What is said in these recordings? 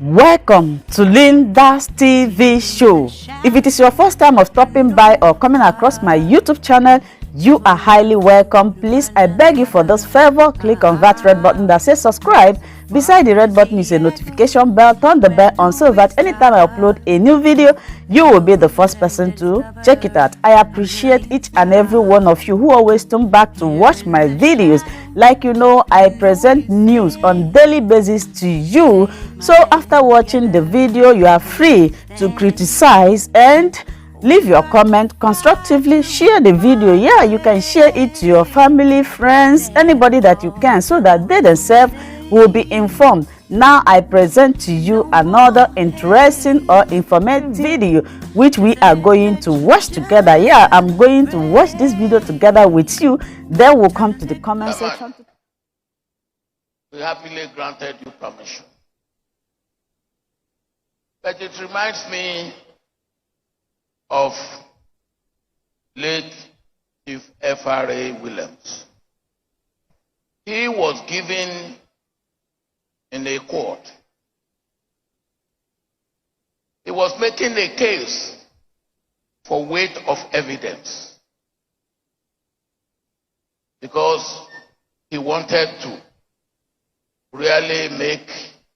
Welcome to Linda's TV show. If it is your first time of stopping by or coming across my YouTube channel, you are highly welcome. Please, I beg you for this favor, click on that red button that says subscribe. Beside the red button is a notification bell. Turn the bell on so that anytime I upload a new video, you will be the first person to check it out. I appreciate each and every one of you who always come back to watch my videos. Like you know, I present news on daily basis to you. So after watching the video, you are free to criticize and leave your comment constructively. Share the video. Yeah, you can share it to your family, friends, anybody that you can, so that they themselves will be informed. Now I present to you another interesting or informative video which we are going to watch together. Yeah, I'm going to watch this video together with you. Then we'll come to the comment section. We happily granted you permission. But it reminds me of late Chief F.R.A. Williams. He was given in a court. He was making a case for weight of evidence because he wanted to really make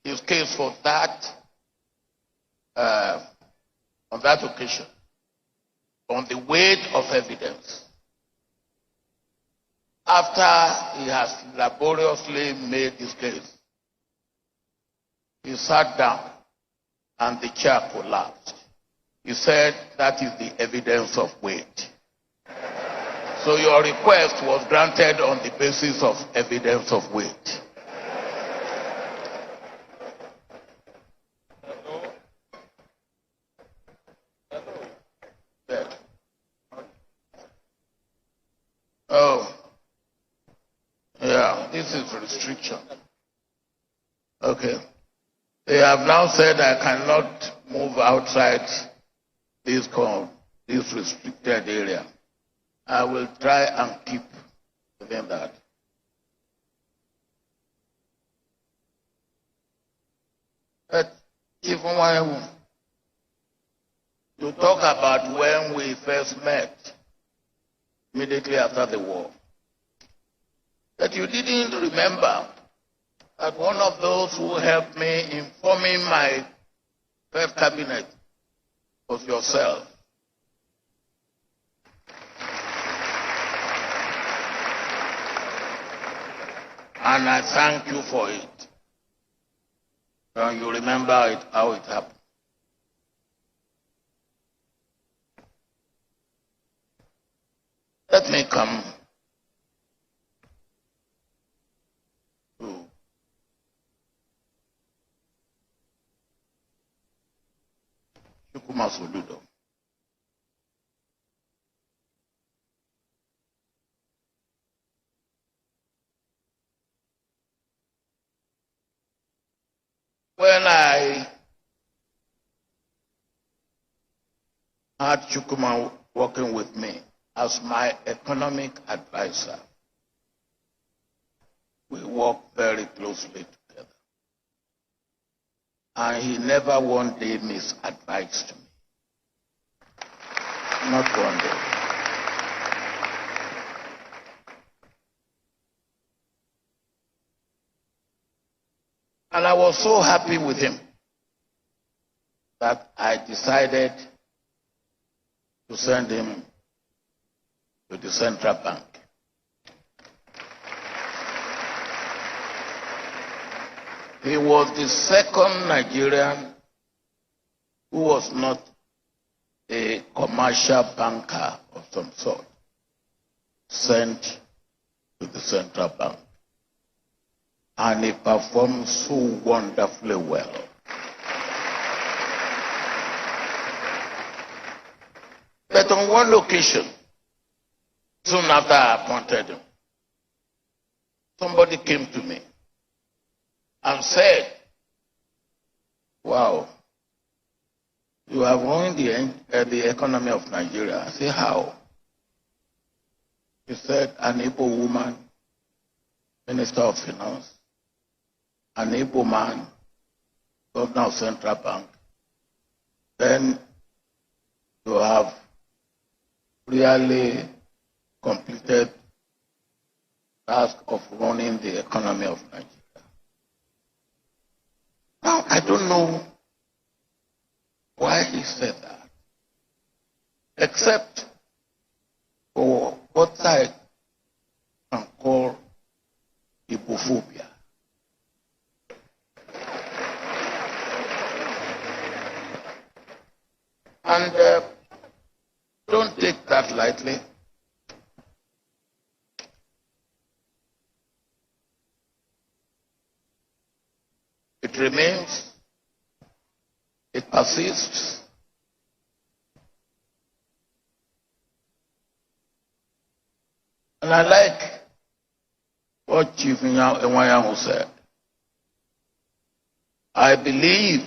his case for that on that occasion, on the weight of evidence. After he has laboriously made his case, he sat down and the chair collapsed. He said, that is the evidence of weight. So your request was granted on the basis of evidence of weight. Oh, yeah, this is restriction. Okay. They have now said I cannot move outside this restricted area. I will try and keep within that. But even when you talk about when we first met, immediately after the war, that you didn't remember that one of those who helped me in forming my first cabinet was yourself. And I thank you for it. And you remember it, how it happened. Let me come to Chukwuma Soludo. When I had Chukwuma working with me as my economic advisor, we worked very closely together. And he never one day misadvised me. Not one day. And I was so happy with him that I decided to send him to the central bank. He was the second Nigerian who was not a commercial banker of some sort sent to the central bank. And he performed so wonderfully well. But on one occasion, soon after I appointed him, somebody came to me and said, wow, you have ruined the economy of Nigeria. I said, how? He said, an Igbo woman, Minister of Finance, an Igbo man, governor of Central Bank, then you have really completed the task of running the economy of Nigeria. Now, I don't know why he said that, except for what I can call Ibophobia. And don't take that lightly. It remains, it persists. And I like what Chief Nwayamu said. I believe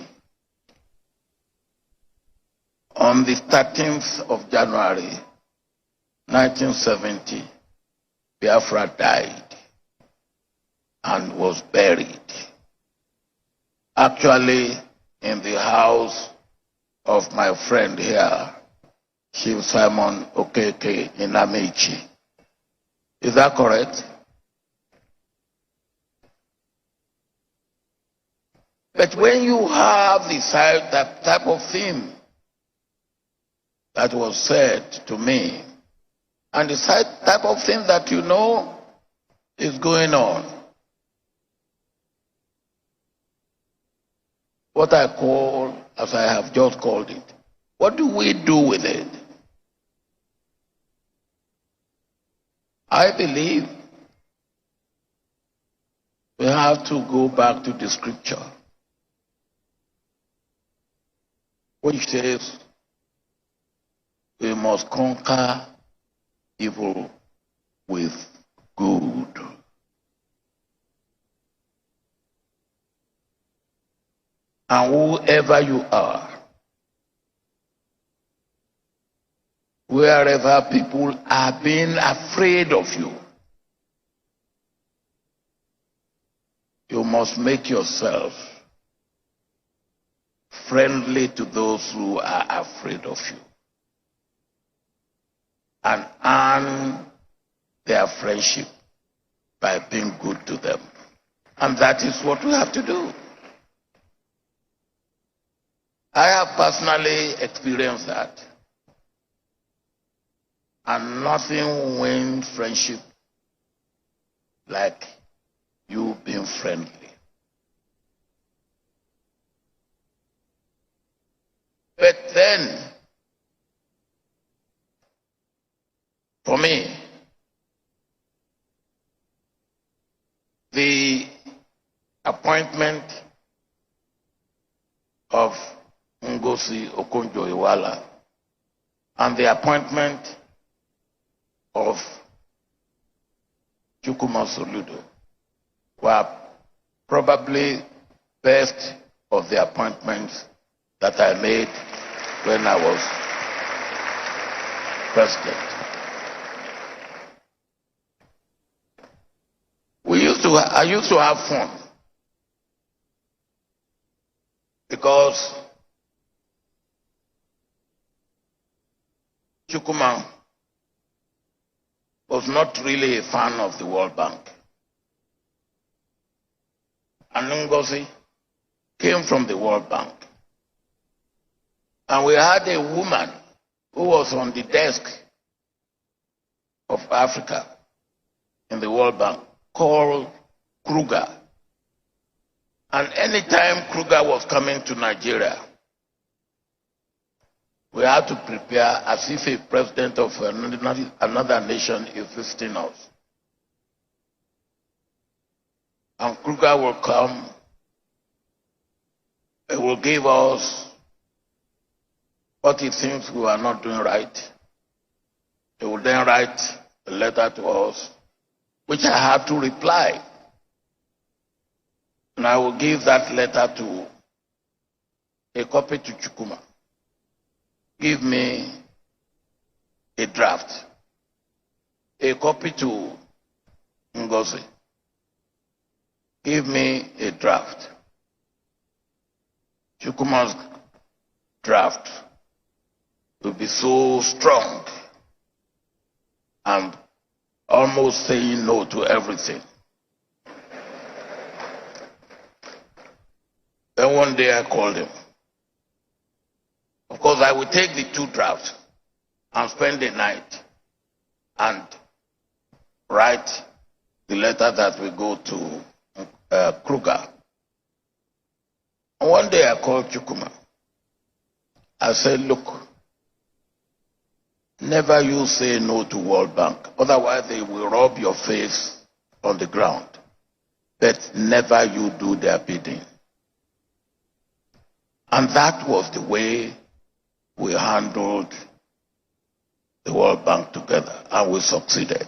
on the 13th of January, 1970, Biafra died and was buried. Actually, in the house of my friend here, Chief Simon Okeke in Amici. Is that correct? But when you have that type of thing that was said to me, and the type of thing that you know is going on, what I call, as I have just called it, what do we do with it? I believe we have to go back to the scripture, which says we must conquer evil with good. And whoever you are, wherever people are being afraid of you, you must make yourself friendly to those who are afraid of you and earn their friendship by being good to them. And that is what we have to do. I have personally experienced that. And nothing wins friendship like you being friendly. But then, for me, the appointment of Ngozi Okonjo-Iweala and the appointment of Chukwuma Soludo were probably best of the appointments that I made when I was president. I used to have fun because Chukwuma was not really a fan of the World Bank. And Ngozi came from the World Bank. And we had a woman who was on the desk of Africa in the World Bank called Kruger. And anytime Kruger was coming to Nigeria, we had to prepare as if a president of another nation is visiting us. And Kruger will come, he will give us what he thinks we are not doing right. He will then write a letter to us, which I have to reply. And I will give that letter to a copy to Chukwuma. Give me a draft. A copy to Ngozi. Give me a draft. Chukwuma's draft will be so strong and almost saying no to everything. Then one day I called him. Of course, I will take the two drafts and spend the night and write the letter that will go to Kruger. And one day I called Chukwuma. I said, look, never you say no to World Bank. Otherwise, they will rub your face on the ground. But never you do their bidding. And that was the way we handled the World Bank together, and we succeeded.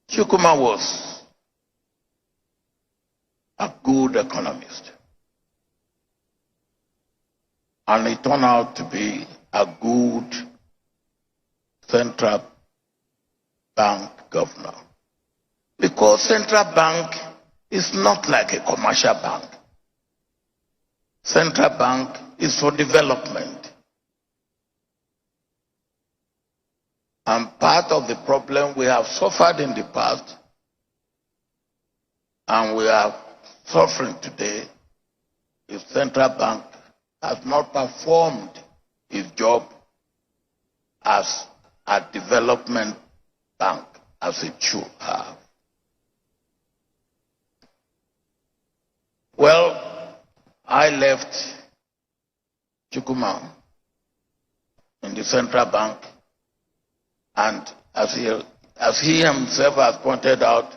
Chukwuma was a good economist, and he turned out to be a good central bank governor. Because central bank is not like a commercial bank. Central bank is for development. And part of the problem we have suffered in the past, and we are suffering today, is central bank has not performed its job as a development bank as it should have. Well, I left Chukwuma in the central bank, and as he himself has pointed out,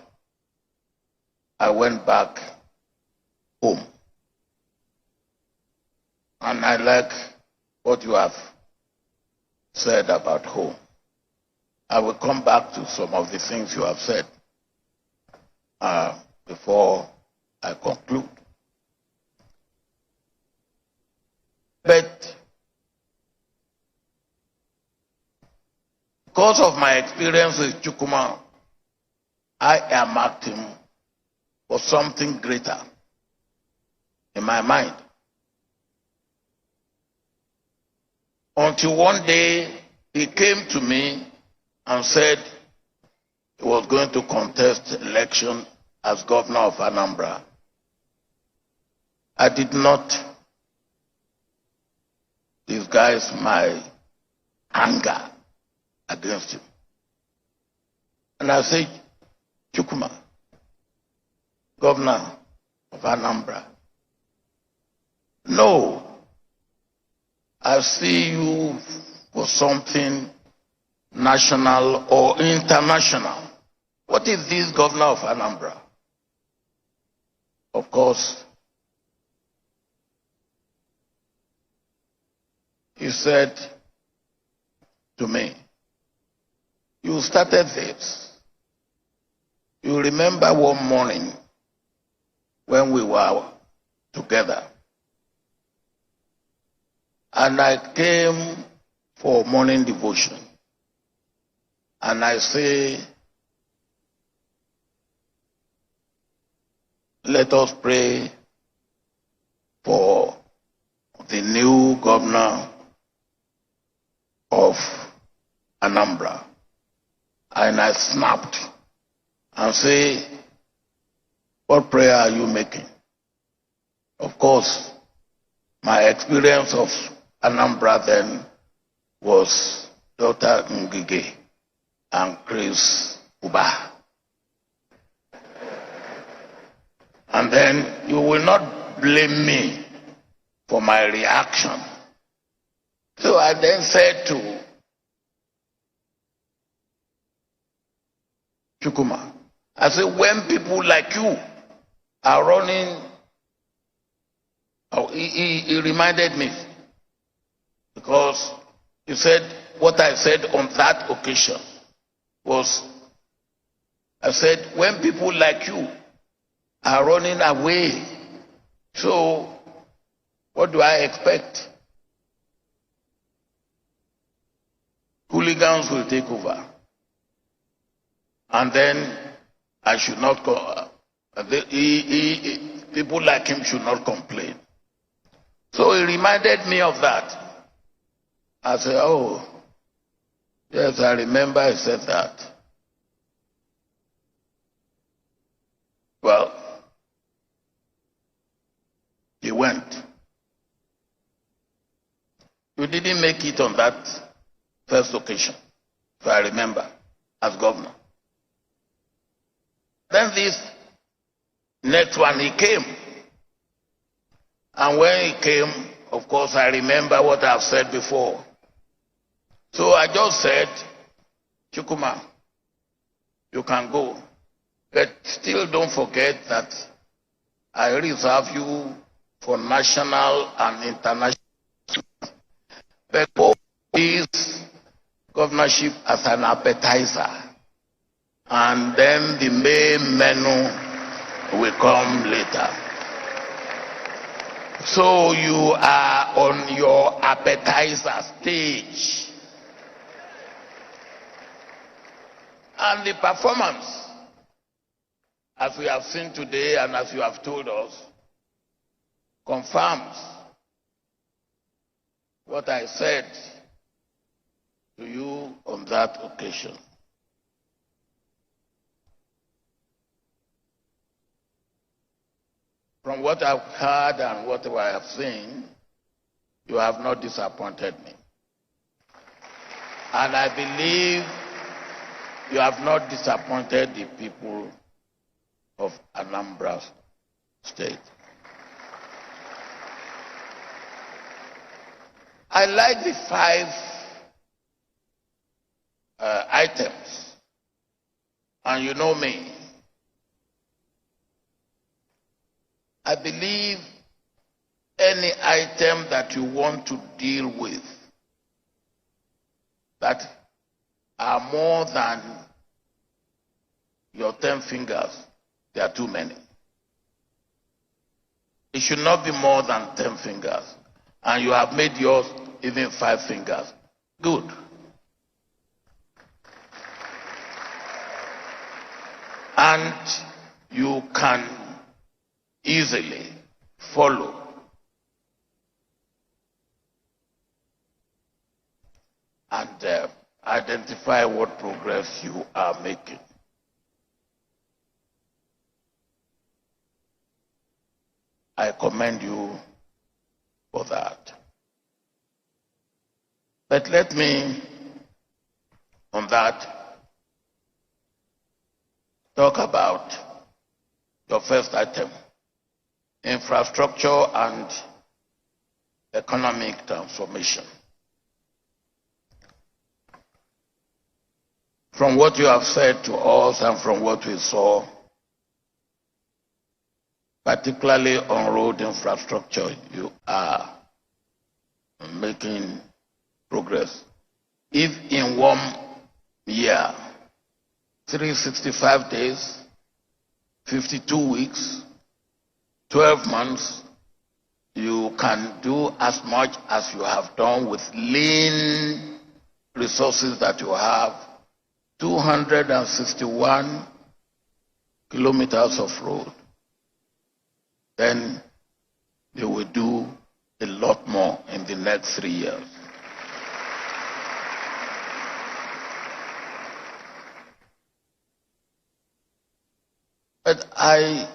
I went back home. And I like what you have said about home. I will come back to some of the things you have said before I conclude. But because of my experience with Chukwuma, I am acting for something greater in my mind. Until one day he came to me and said he was going to contest election as governor of Anambra. I did not disguise my anger against him. And I said, Chukwuma, governor of Anambra, no, I see you for something national or international. What is this governor of Anambra? Of course, he said to me, you started this. You remember one morning when we were together, and I came for morning devotion, and I say, let us pray for the new governor of Anambra. And I snapped and say, what prayer are you making? Of course, my experience of Anambra then was Dr. Ngige and Chris Uba. And then you will not blame me for my reaction. So I then said to Chukwuma, I said, when people like you are running, he reminded me, because he said, what I said on that occasion was, I said, when people like you are running away, so what do I expect? hooligans will take over. And then I should not go. People like him should not complain. So he reminded me of that. I said, oh, yes, I remember he said that. Well, he went. You didn't make it on that first occasion, if I remember, as governor. Then this next one, he came. And when he came, of course, I remember what I've said before. So I just said, Chukuma, you can go. But still don't forget that I reserve you for national and international. But both this governorship as an appetizer. And then the main menu will come later. So you are on your appetizer stage. And the performance, as we have seen today and as you have told us, confirms what I said to you on that occasion. From what I've heard and what I have seen, you have not disappointed me. And I believe you have not disappointed the people of Anambra State. I like the 5 items, and you know me. I believe any item that you want to deal with that are more than your 10 fingers, there are too many. It should not be more than 10 fingers. And you have made yours even 5 fingers. Good. And you can easily follow and identify what progress you are making. I commend you for that. But let me, on that, talk about your first item, infrastructure and economic transformation. From what you have said to us and from what we saw, particularly on road infrastructure, you are making progress. If in 1 year, 365 days, 52 weeks, 12 months, you can do as much as you have done with lean resources that you have, 261 kilometers of road, then you will do a lot more in the next 3 years. But I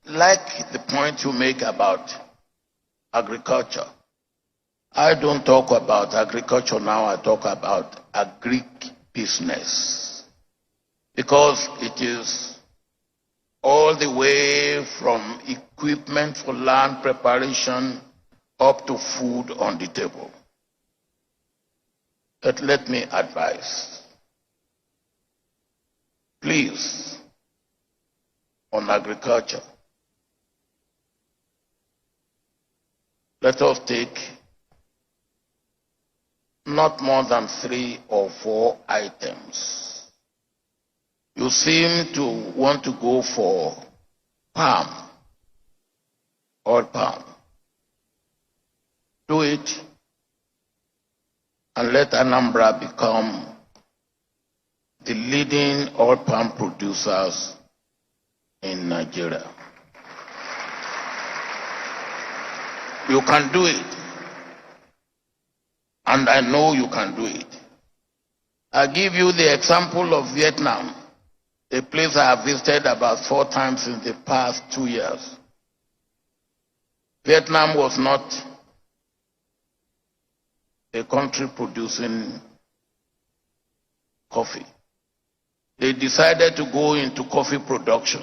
like the point you make about agriculture. I don't talk about agriculture now, I talk about agri-business. Because it is all the way from equipment for land preparation up to food on the table. But let me advise, please, on agriculture, let us take not more than 3 or 4 items. You seem to want to go for palm, oil palm. Do it. and let Anambra become the leading oil palm producers in Nigeria. You can do it. And I know you can do it. I give you the example of Vietnam, a place I have visited about 4 times in the past 2 years. Vietnam was not a country producing coffee. They decided to go into coffee production.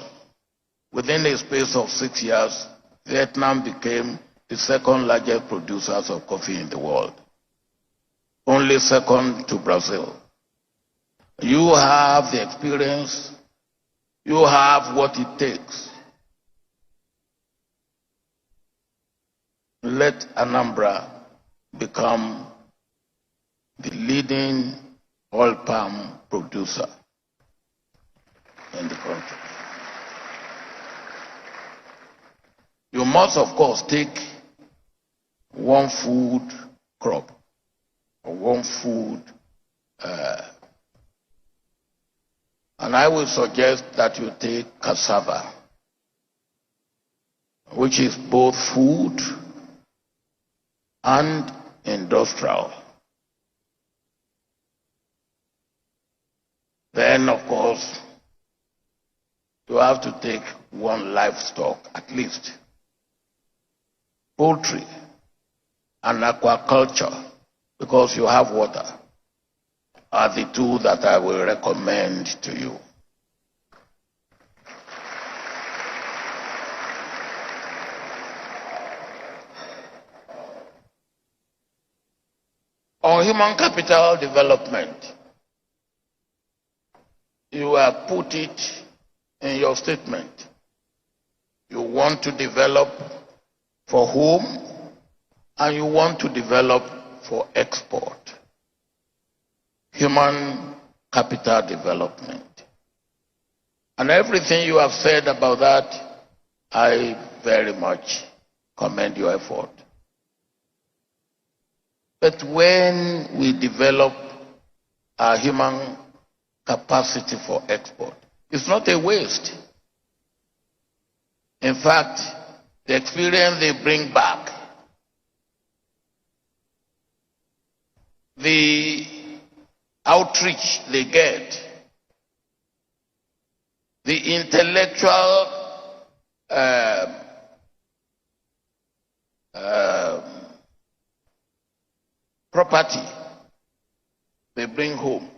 Within a space of 6 years, Vietnam became the 2nd largest producers of coffee in the world, only second to Brazil. You have the experience, you have what it takes. Let Anambra become the leading oil palm producer in the country. You must, of course, take one food crop or one food, and I will suggest that you take cassava, which is both food and industrial. Then, of course, you have to take one livestock at least. Poultry and aquaculture, because you have water, are the 2 that I will recommend to you. On human capital development, you have put it in your statement. You want to develop for home, and you want to develop for export. Human capital development. And everything you have said about that, I very much commend your effort. But when we develop our human capacity for export, it's not a waste. In fact, the experience they bring back, the outreach they get, the intellectual property they bring home,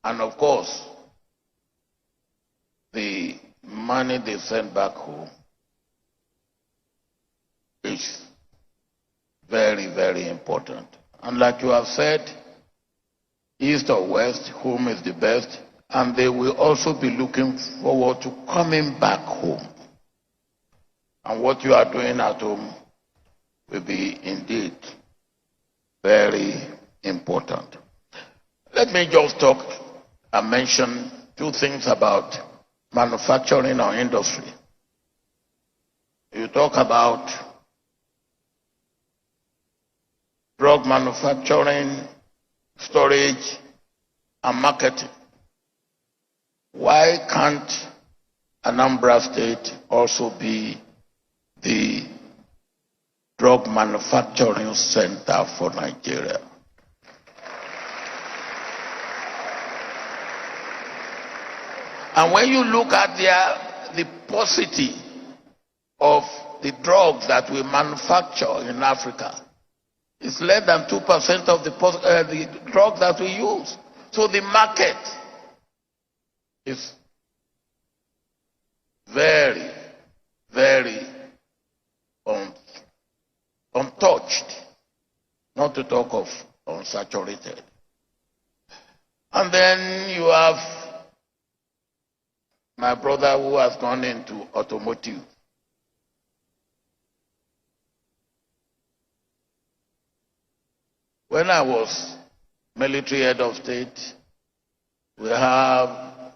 and of course, the money they send back home is very, very important. And like you have said, east or west, home is the best, and they will also be looking forward to coming back home. And what you are doing at home will be indeed very important. Let me just talk and mention 2 things about manufacturing or industry. You talk about drug manufacturing, storage, and marketing. Why can't Anambra State also be the drug manufacturing center for Nigeria? And when you look at the paucity of the drugs that we manufacture in Africa, it's less than 2% of the drugs that we use. So the market is very, very untouched, not to talk of unsaturated. And then you have my brother who has gone into automotive. When I was military head of state, we have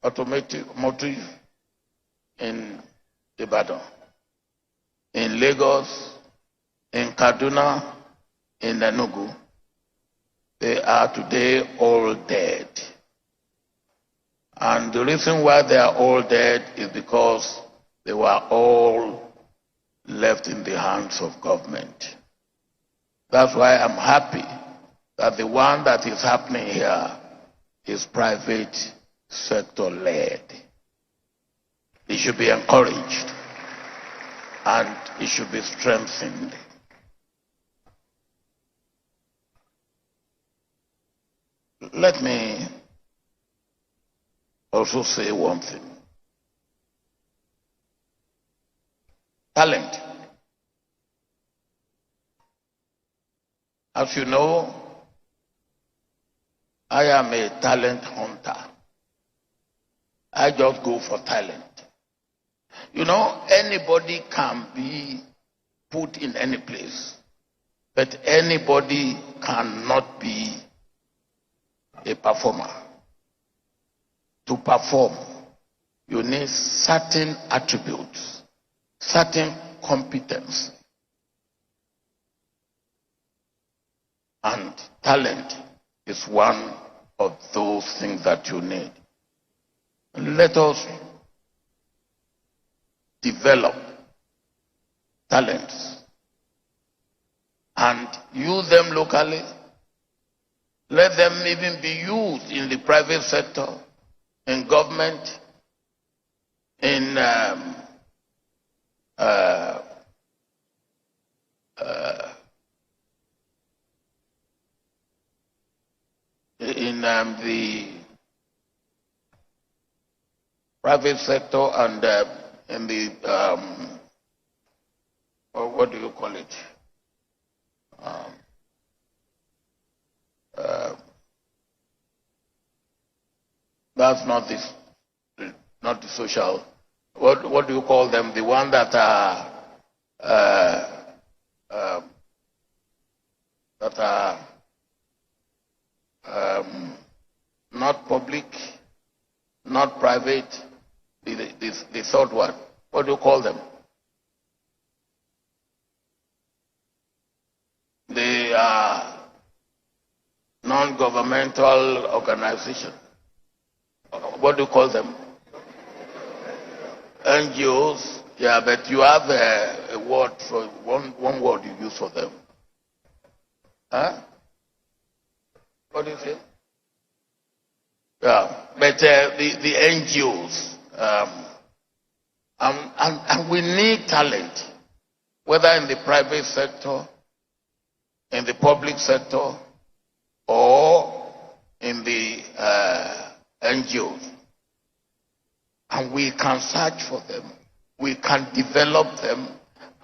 automotive in Ibadan, in Lagos, in Kaduna, in Enugu. They are today all dead. And the reason why they are all dead is because they were all left in the hands of government. That's why I'm happy that the one that is happening here is private sector led. It should be encouraged and it should be strengthened. Let me also say one thing. Talent. As you know, I am a talent hunter. I just go for talent. You know, anybody can be put in any place, but anybody cannot be a performer. To perform, you need certain attributes, certain competence, and talent is one of those things that you need. Let us develop talents and use them locally. Let them even be used in the private sector, in government, in the private sector and in the what do you call it? That's not the social. What do you call them? The one that are not public, not private. The third one. What do you call them? They are non-governmental organization. What do you call them? NGOs. Yeah, but you have a word for one word you use for them. Huh? What do you say? Yeah, but the NGOs, and we need talent, whether in the private sector, in the public sector, or in the NGOs. And we can search for them, we can develop them,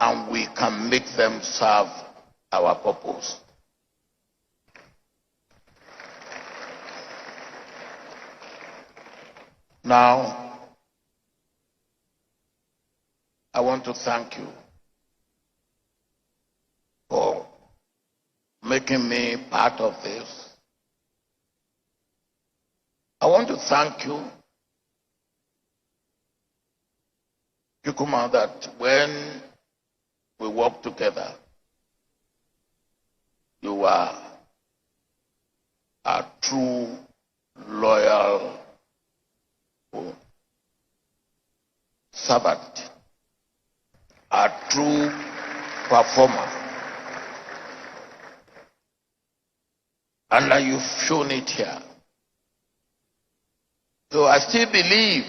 and we can make them serve our purpose. Now, I want to thank you for making me part of this. I want to thank you, Kikuma, that when we work together, you are a true, loyal servant, a true performer. And now you've shown it here. So I still believe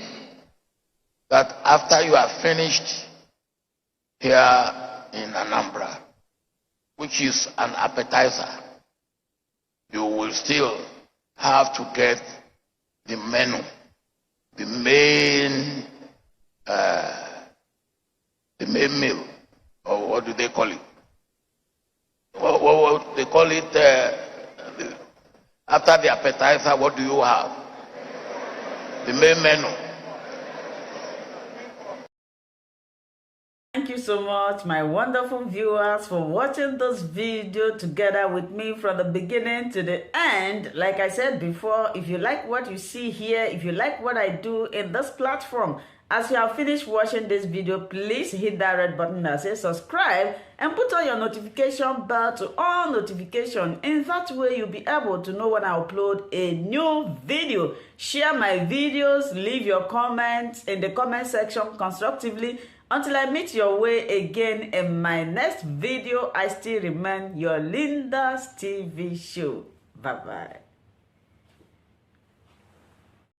that after you are finished here in Anambra, which is an appetizer, you will still have to get the menu, the main meal, or what do they call it? What they call it? After the appetizer, what do you have? The main menu. Thank you so much, my wonderful viewers, for watching this video together with me from the beginning to the end. Like I said before, if you like what you see here, if you like what I do in this platform, As you have finished watching this video, please hit that red button that says subscribe and put on your notification bell to all notification. In that way, you'll be able to know when I upload a new video. Share my videos, leave your comments in the comment section constructively. Until I meet your way again in my next video, I still remain your Linda's TV show. Bye-bye.